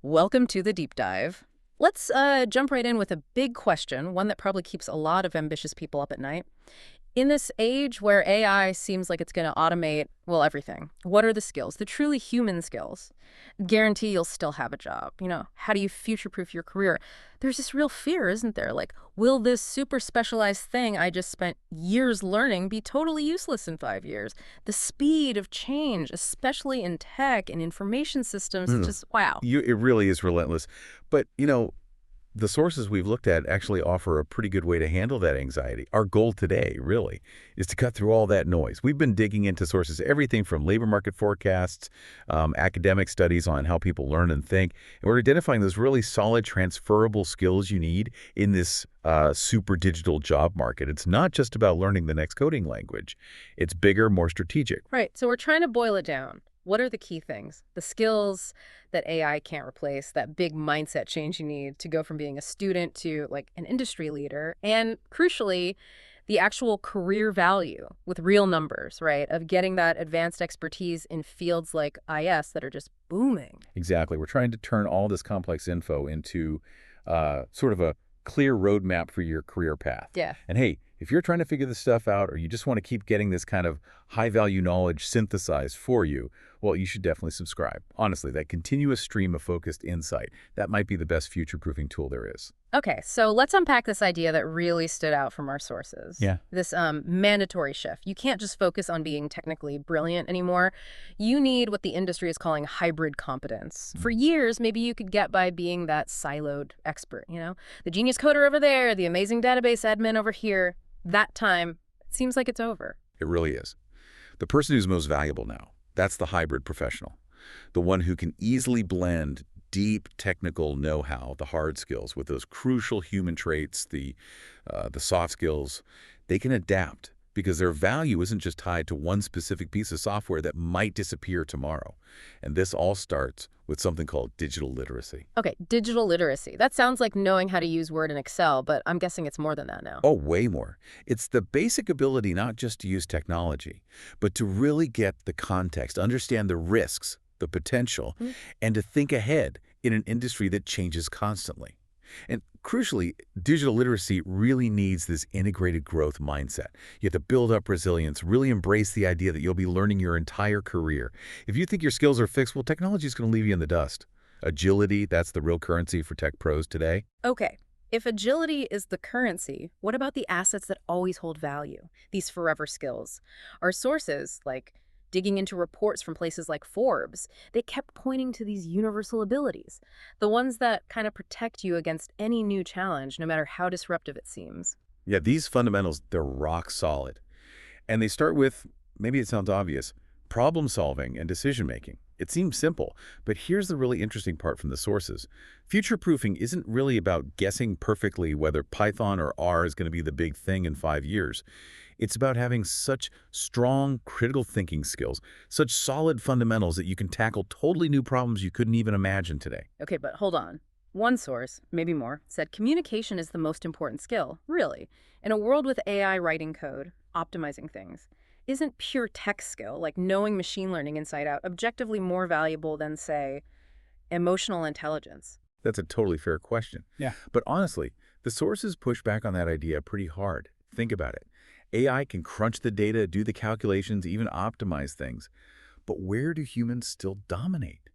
Welcome to the deep dive. Let's jump right in with a big question, one that probably keeps a lot of ambitious people up at night. In this age where AI seems like it's going to automate, well, everything, what are the skills, the truly human skills? Guarantee you'll still have a job. How do you future-proof your career? There's this real fear, isn't there? Like, will this super specialized thing I just spent years learning be totally useless in 5 years? The speed of change, especially in tech and information systems, it's just wow. It really is relentless. But, the sources we've looked at actually offer a pretty good way to handle that anxiety. Our goal today, really, is to cut through all that noise. We've been digging into sources, everything from labor market forecasts, academic studies on how people learn and think, and we're identifying those really solid transferable skills you need in this super digital job market. It's not just about learning the next coding language. It's bigger, more strategic. Right, so we're trying to boil it down. What are the key things? The skills that AI can't replace, that big mindset change you need to go from being a student to like an industry leader, and crucially, the actual career value with real numbers, right, of getting that advanced expertise in fields like IS that are just booming. Exactly. We're trying to turn all this complex info into sort of a clear roadmap for your career path. Yeah. And hey, if you're trying to figure this stuff out or you just want to keep getting this kind of high-value knowledge synthesized for you, well, you should definitely subscribe. Honestly, that continuous stream of focused insight, that might be the best future-proofing tool there is. Okay, so let's unpack this idea that really stood out from our sources. Yeah. This mandatory shift. You can't just focus on being technically brilliant anymore. You need what the industry is calling hybrid competence. For years, maybe you could get by being that siloed expert, The genius coder over there, the amazing database admin over here. That time, it seems like it's over. It really is. The person who's most valuable now, that's the hybrid professional. The one who can easily blend deep technical know-how, the hard skills, with those crucial human traits, the soft skills. They can adapt because their value isn't just tied to one specific piece of software that might disappear tomorrow. And this all starts with something called digital literacy. Okay, digital literacy. That sounds like knowing how to use Word and Excel, but I'm guessing it's more than that now. Oh, way more. It's the basic ability not just to use technology, but to really get the context, understand the risks, the potential, and to think ahead in an industry that changes constantly. And crucially, digital literacy really needs this integrated growth mindset. You have to build up resilience, really embrace the idea that you'll be learning your entire career. If you think your skills are fixed, well, technology is going to leave you in the dust. Agility, that's the real currency for tech pros today. Okay. If agility is the currency, what about the assets that always hold value? These forever skills. Our sources, like digging into reports from places like Forbes, they kept pointing to these universal abilities, the ones that kind of protect you against any new challenge, no matter how disruptive it seems. Yeah, these fundamentals, they're rock solid. And they start with, maybe it sounds obvious, problem solving and decision making. It seems simple, but here's the really interesting part from the sources. Future-proofing isn't really about guessing perfectly whether Python or R is going to be the big thing in 5 years. It's about having such strong critical thinking skills, such solid fundamentals that you can tackle totally new problems you couldn't even imagine today. Okay, but hold on. One source, maybe more, said communication is the most important skill, really. In a world with AI writing code, optimizing things, isn't pure tech skill, like knowing machine learning inside out, objectively more valuable than, say, emotional intelligence? That's a totally fair question. Yeah. But honestly, the sources push back on that idea pretty hard. Think about it. AI can crunch the data, do the calculations, even optimize things. But where do humans still dominate?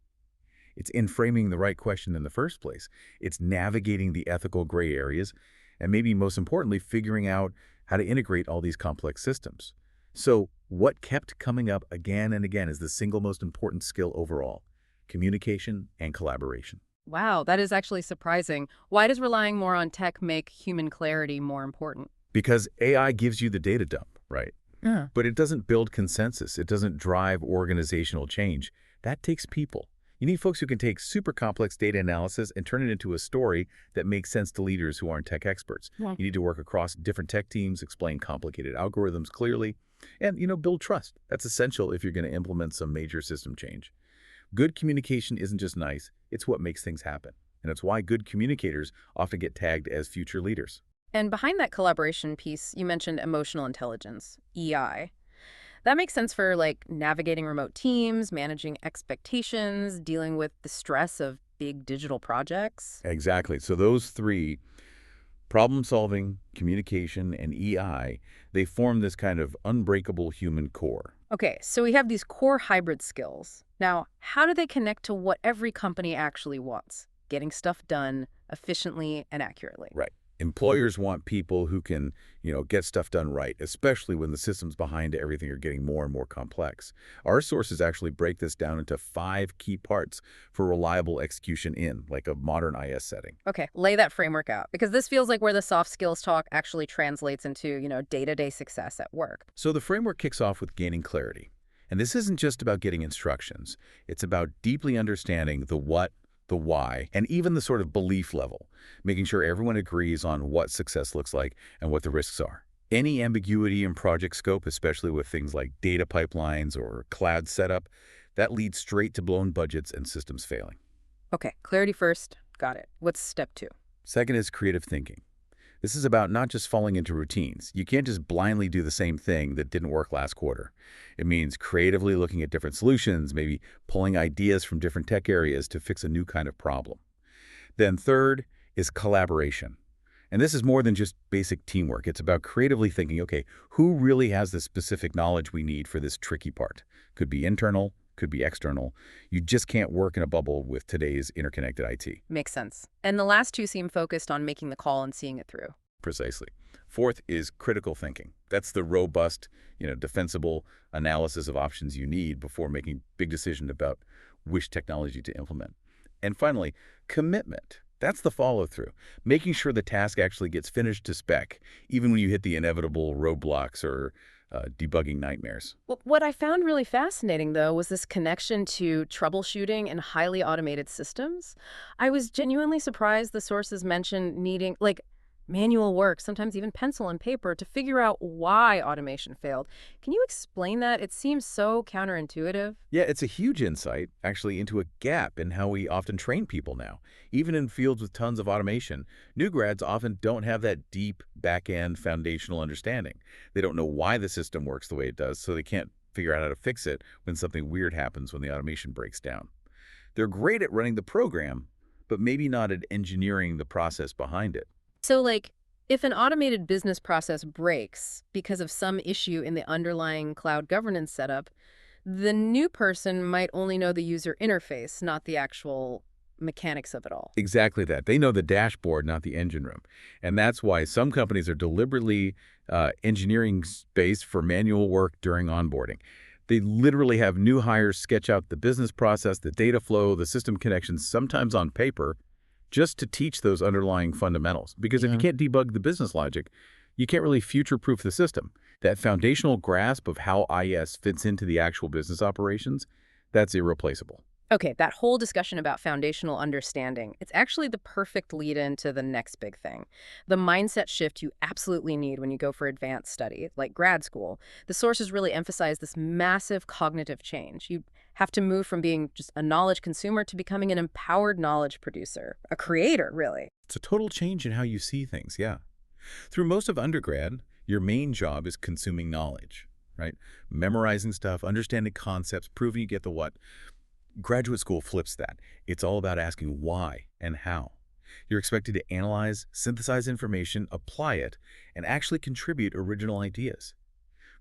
It's in framing the right question in the first place. It's navigating the ethical gray areas, and maybe most importantly, figuring out how to integrate all these complex systems. So what kept coming up again and again is the single most important skill overall: communication and collaboration. Wow, that is actually surprising. Why does relying more on tech make human clarity more important? Because AI gives you the data dump, right? Yeah. But it doesn't build consensus. It doesn't drive organizational change. That takes people. You need folks who can take super complex data analysis and turn it into a story that makes sense to leaders who aren't tech experts. Yeah. You need to work across different tech teams, explain complicated algorithms clearly, and, build trust. That's essential if you're going to implement some major system change. Good communication isn't just nice, it's what makes things happen. And it's why good communicators often get tagged as future leaders. And behind that collaboration piece, you mentioned emotional intelligence, EI. That makes sense for, like, navigating remote teams, managing expectations, dealing with the stress of big digital projects? Exactly. So those three, problem solving, communication, and EI, they form this kind of unbreakable human core. Okay, so we have these core hybrid skills. Now, how do they connect to what every company actually wants? Getting stuff done efficiently and accurately. Right. Employers want people who can, get stuff done right, especially when the systems behind everything are getting more and more complex. Our sources actually break this down into 5 key parts for reliable execution in, like a modern IS setting. Okay, lay that framework out, because this feels like where the soft skills talk actually translates into, day-to-day success at work. So the framework kicks off with gaining clarity. And this isn't just about getting instructions. It's about deeply understanding the what, the why, and even the sort of belief level, making sure everyone agrees on what success looks like and what the risks are. Any ambiguity in project scope, especially with things like data pipelines or cloud setup, that leads straight to blown budgets and systems failing. Okay, clarity first. Got it. What's step 2? Second is creative thinking. This is about not just falling into routines. You can't just blindly do the same thing that didn't work last quarter. It means creatively looking at different solutions, maybe pulling ideas from different tech areas to fix a new kind of problem. Then third is collaboration. And this is more than just basic teamwork. It's about creatively thinking, okay, who really has the specific knowledge we need for this tricky part? Could be internal, could be external. You just can't work in a bubble with today's interconnected IT. Makes sense. And the last 2 seem focused on making the call and seeing it through. Precisely. Fourth is critical thinking. That's the robust, defensible analysis of options you need before making big decisions about which technology to implement. And finally, commitment. That's the follow-through, making sure the task actually gets finished to spec, even when you hit the inevitable roadblocks or debugging nightmares. Well, what I found really fascinating, though, was this connection to troubleshooting and highly automated systems. I was genuinely surprised the sources mentioned needing, manual work, sometimes even pencil and paper, to figure out why automation failed. Can you explain that? It seems so counterintuitive. Yeah, it's a huge insight, actually, into a gap in how we often train people now. Even in fields with tons of automation, new grads often don't have that deep, back-end, foundational understanding. They don't know why the system works the way it does, so they can't figure out how to fix it when something weird happens when the automation breaks down. They're great at running the program, but maybe not at engineering the process behind it. So, if an automated business process breaks because of some issue in the underlying cloud governance setup, the new person might only know the user interface, not the actual mechanics of it all. Exactly that. They know the dashboard, not the engine room. And that's why some companies are deliberately engineering space for manual work during onboarding. They literally have new hires sketch out the business process, the data flow, the system connections, sometimes on paper, just to teach those underlying fundamentals. Because if you can't debug the business logic, you can't really future-proof the system. That foundational grasp of how IS fits into the actual business operations, that's irreplaceable. Okay, that whole discussion about foundational understanding, it's actually the perfect lead-in to the next big thing. The mindset shift you absolutely need when you go for advanced study, like grad school. The sources really emphasize this massive cognitive change. You have to move from being just a knowledge consumer to becoming an empowered knowledge producer, a creator, really. It's a total change in how you see things, yeah. Through most of undergrad, your main job is consuming knowledge, right? Memorizing stuff, understanding concepts, proving you get the what. Graduate school flips that. It's all about asking why and how. You're expected to analyze, synthesize information, apply it, and actually contribute original ideas.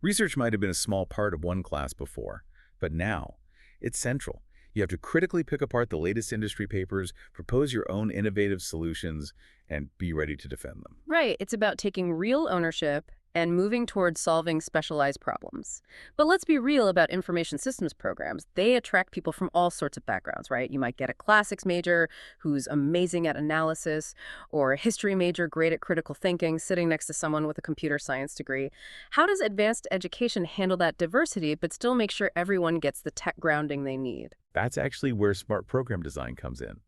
Research might have been a small part of one class before, but now it's central. You have to critically pick apart the latest industry papers, propose your own innovative solutions, and be ready to defend them. Right, it's about taking real ownership and moving towards solving specialized problems. But let's be real about information systems programs. They attract people from all sorts of backgrounds, right? You might get a classics major who's amazing at analysis, or a history major great at critical thinking sitting next to someone with a computer science degree. How does advanced education handle that diversity but still make sure everyone gets the tech grounding they need? That's actually where smart program design comes in.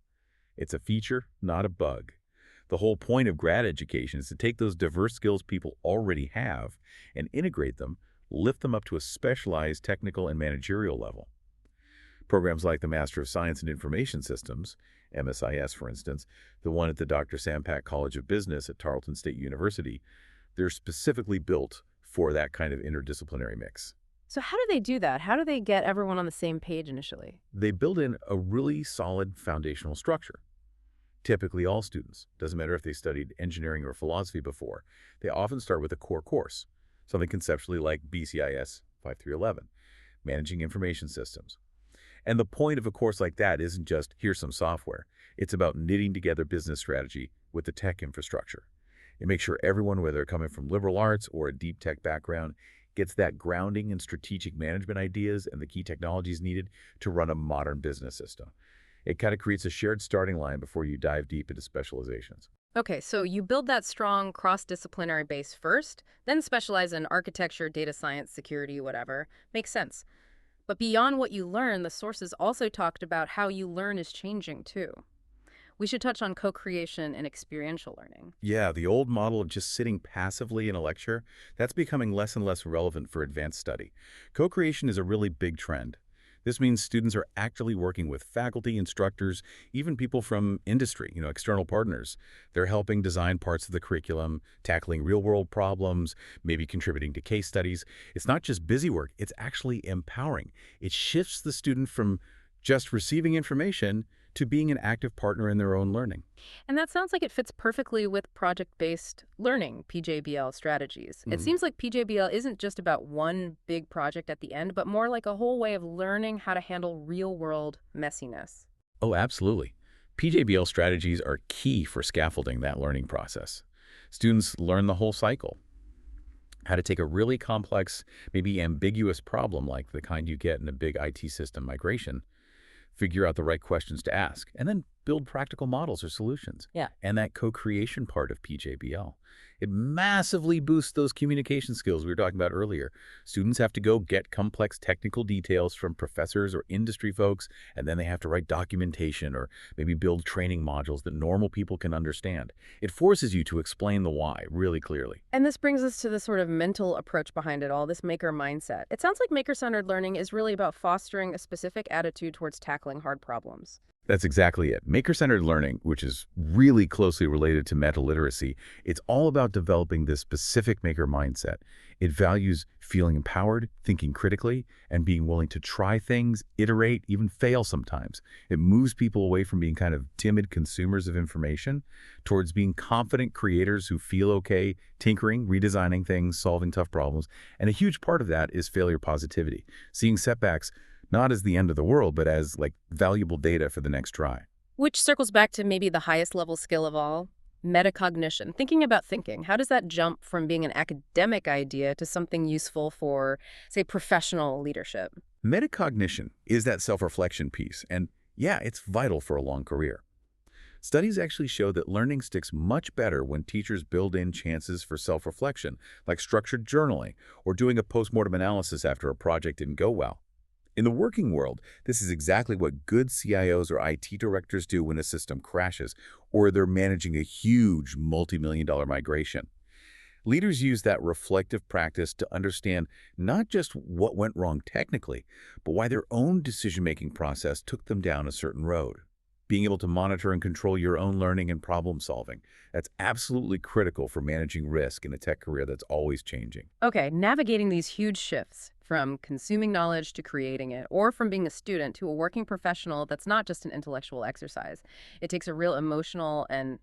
It's a feature, not a bug. The whole point of grad education is to take those diverse skills people already have and integrate them, lift them up to a specialized technical and managerial level. Programs like the Master of Science in Information Systems, MSIS for instance, the one at the Dr. Sampak College of Business at Tarleton State University, they're specifically built for that kind of interdisciplinary mix. So how do they do that? How do they get everyone on the same page initially? They build in a really solid foundational structure. Typically, all students, doesn't matter if they studied engineering or philosophy before, they often start with a core course, something conceptually like BCIS 5311, Managing Information Systems. And the point of a course like that isn't just, here's some software. It's about knitting together business strategy with the tech infrastructure. It makes sure everyone, whether they're coming from liberal arts or a deep tech background, gets that grounding in strategic management ideas and the key technologies needed to run a modern business system. It kind of creates a shared starting line before you dive deep into specializations. Okay, so you build that strong cross-disciplinary base first, then specialize in architecture, data science, security, whatever. Makes sense. But beyond what you learn, the sources also talked about how you learn is changing too. We should touch on co-creation and experiential learning. Yeah, the old model of just sitting passively in a lecture, that's becoming less and less relevant for advanced study. Co-creation is a really big trend. This means students are actively working with faculty, instructors, even people from industry, external partners. They're helping design parts of the curriculum, tackling real-world problems, maybe contributing to case studies. It's not just busy work, it's actually empowering. It shifts the student from just receiving information to being an active partner in their own learning. And that sounds like it fits perfectly with project-based learning, PJBL strategies. It seems like PJBL isn't just about one big project at the end, but more like a whole way of learning how to handle real-world messiness. Oh, absolutely. PJBL strategies are key for scaffolding that learning process. Students learn the whole cycle. How to take a really complex, maybe ambiguous problem like the kind you get in a big IT system migration, figure out the right questions to ask, and then build practical models or solutions. Yeah. And that co-creation part of PJBL. It massively boosts those communication skills we were talking about earlier. Students have to go get complex technical details from professors or industry folks, and then they have to write documentation or maybe build training modules that normal people can understand. It forces you to explain the why really clearly. And this brings us to the sort of mental approach behind it all, this maker mindset. It sounds like maker-centered learning is really about fostering a specific attitude towards tackling hard problems. That's exactly it. Maker-centered learning, which is really closely related to meta literacy, it's all about developing this specific maker mindset. It values feeling empowered, thinking critically, and being willing to try things, iterate, even fail sometimes. It moves people away from being kind of timid consumers of information towards being confident creators who feel okay tinkering, redesigning things, solving tough problems. And a huge part of that is failure positivity, seeing setbacks not as the end of the world, but as like valuable data for the next try. Which circles back to maybe the highest level skill of all, metacognition. Thinking about thinking. How does that jump from being an academic idea to something useful for, say, professional leadership? Metacognition is that self-reflection piece, and yeah, it's vital for a long career. Studies actually show that learning sticks much better when teachers build in chances for self-reflection, like structured journaling or doing a postmortem analysis after a project didn't go well. In the working world, this is exactly what good CIOs or IT directors do when a system crashes or they're managing a huge multi-million-dollar migration. Leaders use that reflective practice to understand not just what went wrong technically, but why their own decision-making process took them down a certain road. Being able to monitor and control your own learning and problem solving, that's absolutely critical for managing risk in a tech career that's always changing. Okay, navigating these huge shifts from consuming knowledge to creating it, or from being a student to a working professional that's not just an intellectual exercise. It takes a real emotional and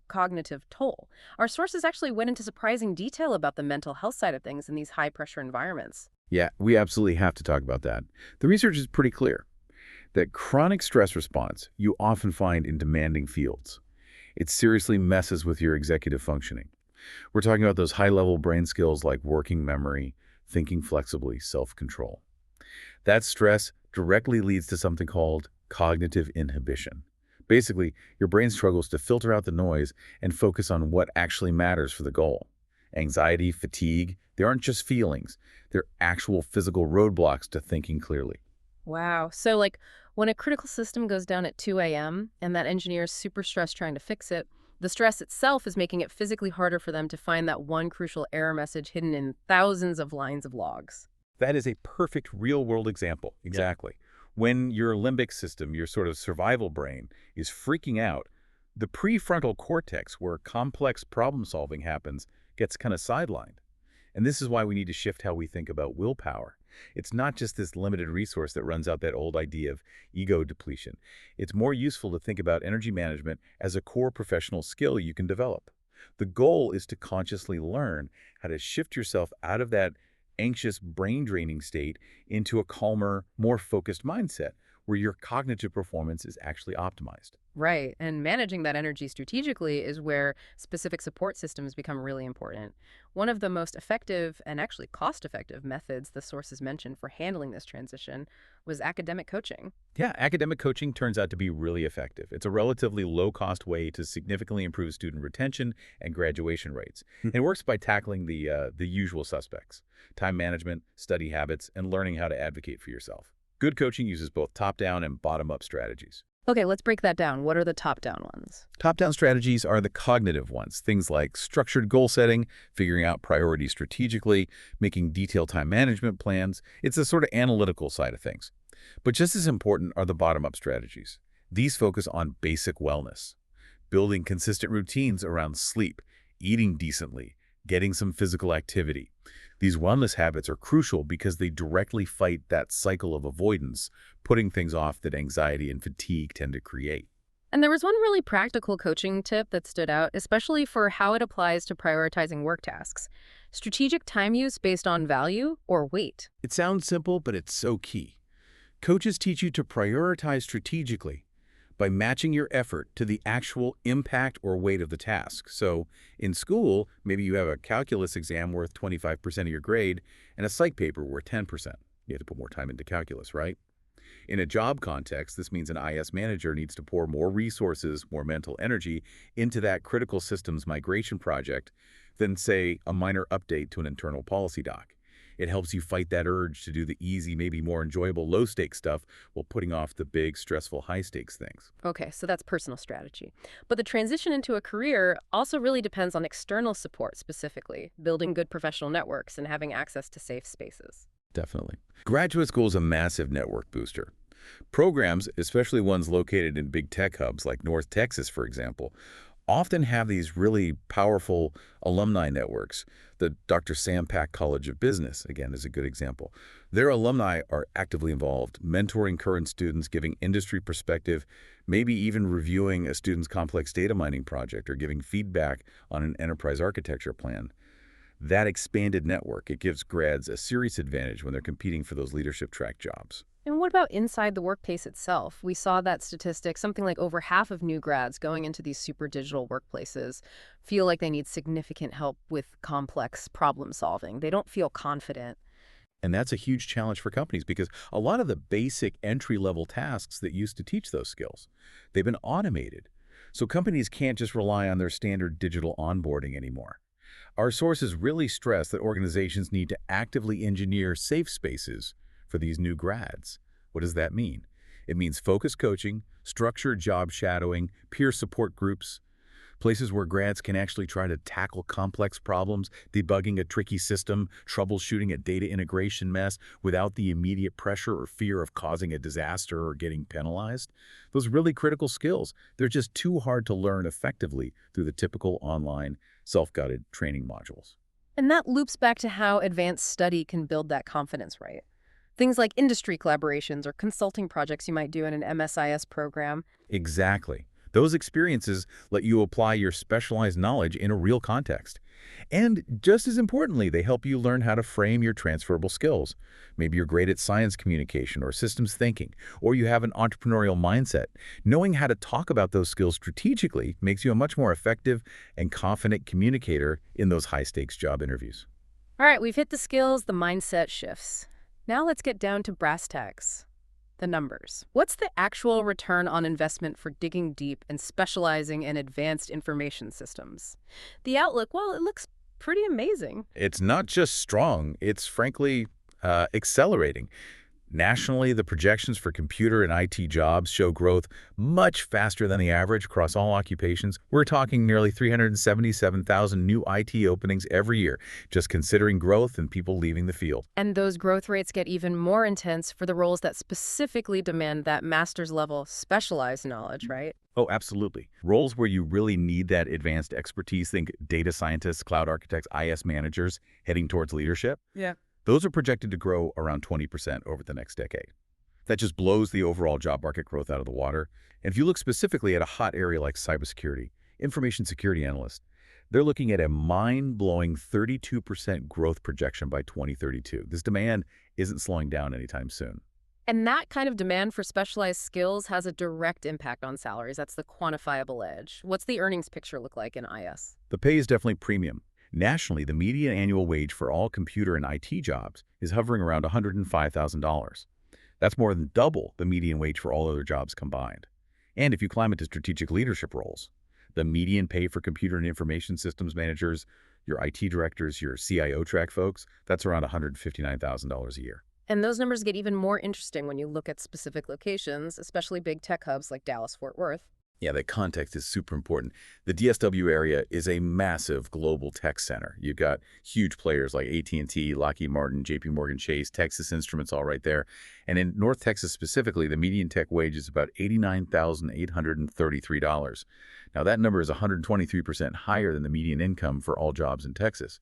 cognitive toll. Our sources actually went into surprising detail about the mental health side of things in these high-pressure environments. Yeah, we absolutely have to talk about that. The research is pretty clear that chronic stress response you often find in demanding fields. It seriously messes with your executive functioning. We're talking about those high-level brain skills like working memory, thinking flexibly, self-control. That stress directly leads to something called cognitive inhibition. Basically, your brain struggles to filter out the noise and focus on what actually matters for the goal. Anxiety, fatigue, they aren't just feelings. They're actual physical roadblocks to thinking clearly. Wow. So, like, when a critical system goes down at 2 a.m. and that engineer is super stressed trying to fix it, the stress itself is making it physically harder for them to find that one crucial error message hidden in thousands of lines of logs. That is a perfect real-world example. Exactly. When your limbic system, your sort of survival brain, is freaking out, the prefrontal cortex, where complex problem-solving happens, gets kind of sidelined. And this is why we need to shift how we think about willpower. It's not just this limited resource that runs out that old idea of ego depletion. It's more useful to think about energy management as a core professional skill you can develop. The goal is to consciously learn how to shift yourself out of that anxious, brain-draining state into a calmer, more focused mindset where your cognitive performance is actually optimized. Right. And managing that energy strategically is where specific support systems become really important. One of the most effective and actually cost-effective methods the sources mentioned for handling this transition was academic coaching. Yeah, academic coaching turns out to be really effective. It's a relatively low-cost way to significantly improve student retention and graduation rates. And it works by tackling the usual suspects: time management, study habits, and learning how to advocate for yourself. Good coaching uses both top-down and bottom-up strategies. Okay, let's break that down. What are the top-down ones? Top-down strategies are the cognitive ones, things like structured goal setting, figuring out priorities strategically, making detailed time management plans. It's the sort of analytical side of things. But just as important are the bottom-up strategies. These focus on basic wellness, building consistent routines around sleep, eating decently, getting some physical activity. These wellness habits are crucial because they directly fight that cycle of avoidance, putting things off that anxiety and fatigue tend to create. And there was one really practical coaching tip that stood out, especially for how it applies to prioritizing work tasks. Strategic time use based on value or weight. It sounds simple, but it's so key. Coaches teach you to prioritize strategically by matching your effort to the actual impact or weight of the task. So in school, maybe you have a calculus exam worth 25% of your grade and a psych paper worth 10%. You have to put more time into calculus, right? In a job context, this means an IS manager needs to pour more resources, more mental energy into that critical systems migration project than, say, a minor update to an internal policy doc. It helps you fight that urge to do the easy, maybe more enjoyable low-stakes stuff while putting off the big, stressful, high-stakes things. Okay, so that's personal strategy. But the transition into a career also really depends on external support specifically, building good professional networks and having access to safe spaces. Definitely. Graduate school is a massive network booster. Programs, especially ones located in big tech hubs like North Texas, for example, often have these really powerful alumni networks. The Dr. Sam Pack College of Business, again, is a good example. Their alumni are actively involved, mentoring current students, giving industry perspective, maybe even reviewing a student's complex data mining project or giving feedback on an enterprise architecture plan. That expanded network, it gives grads a serious advantage when they're competing for those leadership track jobs. And what about inside the workplace itself? We saw that statistic, something like over half of new grads going into these super digital workplaces feel like they need significant help with complex problem solving. They don't feel confident. And that's a huge challenge for companies because a lot of the basic entry-level tasks that used to teach those skills, they've been automated. So companies can't just rely on their standard digital onboarding anymore. Our sources really stress that organizations need to actively engineer safe spaces for these new grads. What does that mean? It means focused coaching, structured job shadowing, peer support groups, places where grads can actually try to tackle complex problems, debugging a tricky system, troubleshooting a data integration mess without the immediate pressure or fear of causing a disaster or getting penalized. Those really critical skills, they're just too hard to learn effectively through the typical online, self-guided training modules. And that loops back to how advanced study can build that confidence, right? Things like industry collaborations or consulting projects you might do in an MSIS program. Exactly. Those experiences let you apply your specialized knowledge in a real context. And just as importantly, they help you learn how to frame your transferable skills. Maybe you're great at science communication or systems thinking, or you have an entrepreneurial mindset. Knowing how to talk about those skills strategically makes you a much more effective and confident communicator in those high-stakes job interviews. All right, we've hit the skills, the mindset shifts. Now let's get down to brass tacks, the numbers. What's the actual return on investment for digging deep and specializing in advanced information systems? The outlook, well, it looks pretty amazing. It's not just strong, it's frankly accelerating. Nationally, the projections for computer and IT jobs show growth much faster than the average across all occupations. We're talking nearly 377,000 new IT openings every year, just considering growth and people leaving the field. And those growth rates get even more intense for the roles that specifically demand that master's level specialized knowledge, right? Oh, absolutely. Roles where you really need that advanced expertise, think data scientists, cloud architects, IS managers heading towards leadership. Yeah. Those are projected to grow around 20% over the next decade. That just blows the overall job market growth out of the water. And if you look specifically at a hot area like cybersecurity, information security analysts, they're looking at a mind-blowing 32% growth projection by 2032. This demand isn't slowing down anytime soon. And that kind of demand for specialized skills has a direct impact on salaries. That's the quantifiable edge. What's the earnings picture look like in IS? The pay is definitely premium. Nationally, the median annual wage for all computer and IT jobs is hovering around $105,000. That's more than double the median wage for all other jobs combined. And if you climb into strategic leadership roles, the median pay for computer and information systems managers, your IT directors, your CIO track folks, that's around $159,000 a year. And those numbers get even more interesting when you look at specific locations, especially big tech hubs like Dallas-Fort Worth. Yeah, that context is super important. The DSW area is a massive global tech center. You've got huge players like AT&T, Lockheed Martin, JP Morgan Chase, Texas Instruments all right there. And in North Texas specifically, the median tech wage is about $89,833. Now, that number is 123% higher than the median income for all jobs in Texas.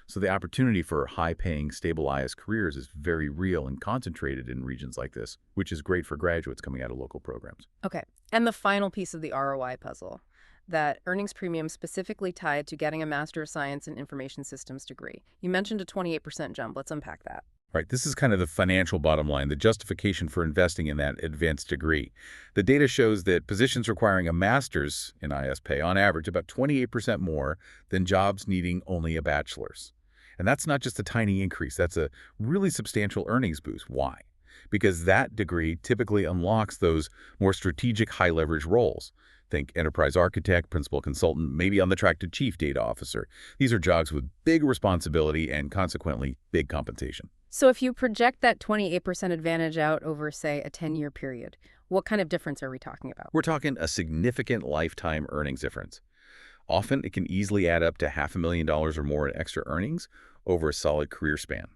So the opportunity for high-paying, stable IS careers is very real and concentrated in regions like this, which is great for graduates coming out of local programs. Okay. And the final piece of the ROI puzzle, that earnings premium specifically tied to getting a Master of Science in Information Systems degree. You mentioned a 28% jump. Let's unpack that. Right, this is kind of the financial bottom line, the justification for investing in that advanced degree. The data shows that positions requiring a master's in IS pay, on average, about 28% more than jobs needing only a bachelor's. And that's not just a tiny increase, that's a really substantial earnings boost. Why? Because that degree typically unlocks those more strategic high-leverage roles. Think enterprise architect, principal consultant, maybe on the track to chief data officer. These are jobs with big responsibility and consequently big compensation. So if you project that 28% advantage out over, say, a 10-year period, what kind of difference are we talking about? We're talking a significant lifetime earnings difference. Often, it can easily add up to $500,000 or more in extra earnings over a solid career span.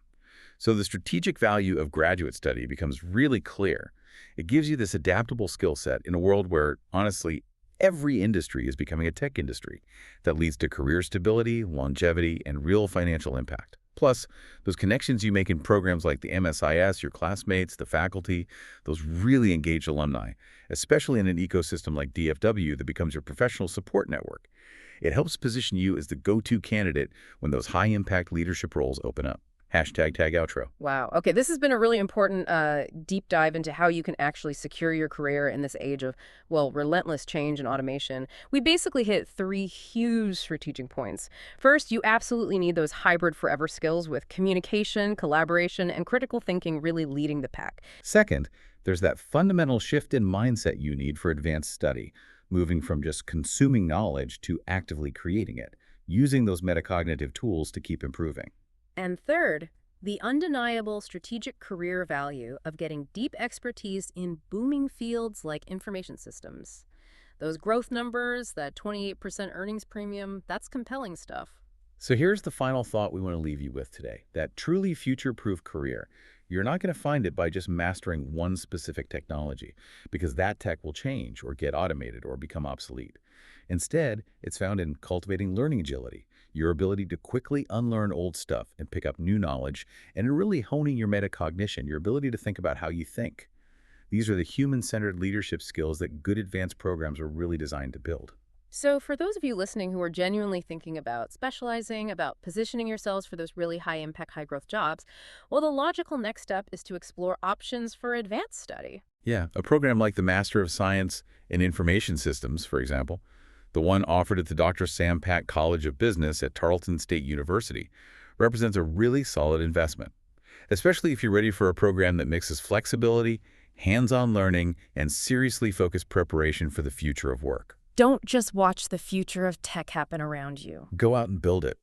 So the strategic value of graduate study becomes really clear. It gives you this adaptable skill set in a world where, honestly, every industry is becoming a tech industry that leads to career stability, longevity, and real financial impact. Plus, those connections you make in programs like the MSIS, your classmates, the faculty, those really engaged alumni, especially in an ecosystem like DFW that becomes your professional support network. It helps position you as the go-to candidate when those high-impact leadership roles open up. #tag outro. Wow. Okay, this has been a really important deep dive into how you can actually secure your career in this age of, well, relentless change and automation. We basically hit 3 huge strategic points. First, you absolutely need those hybrid forever skills with communication, collaboration, and critical thinking really leading the pack. Second, there's that fundamental shift in mindset you need for advanced study, moving from just consuming knowledge to actively creating it, using those metacognitive tools to keep improving. And third, the undeniable strategic career value of getting deep expertise in booming fields like information systems. Those growth numbers, that 28% earnings premium, that's compelling stuff. So here's the final thought we want to leave you with today. That truly future-proof career, you're not going to find it by just mastering one specific technology, because that tech will change or get automated or become obsolete. Instead, it's found in cultivating learning agility, your ability to quickly unlearn old stuff and pick up new knowledge, and in really honing your metacognition, your ability to think about how you think. These are the human-centered leadership skills that good advanced programs are really designed to build. So for those of you listening who are genuinely thinking about specializing, about positioning yourselves for those really high-impact, high-growth jobs, well, the logical next step is to explore options for advanced study. Yeah, a program like the Master of Science in Information Systems, for example, the one offered at the Dr. Sam Pack College of Business at Tarleton State University, represents a really solid investment, especially if you're ready for a program that mixes flexibility, hands-on learning, and seriously focused preparation for the future of work. Don't just watch the future of tech happen around you. Go out and build it.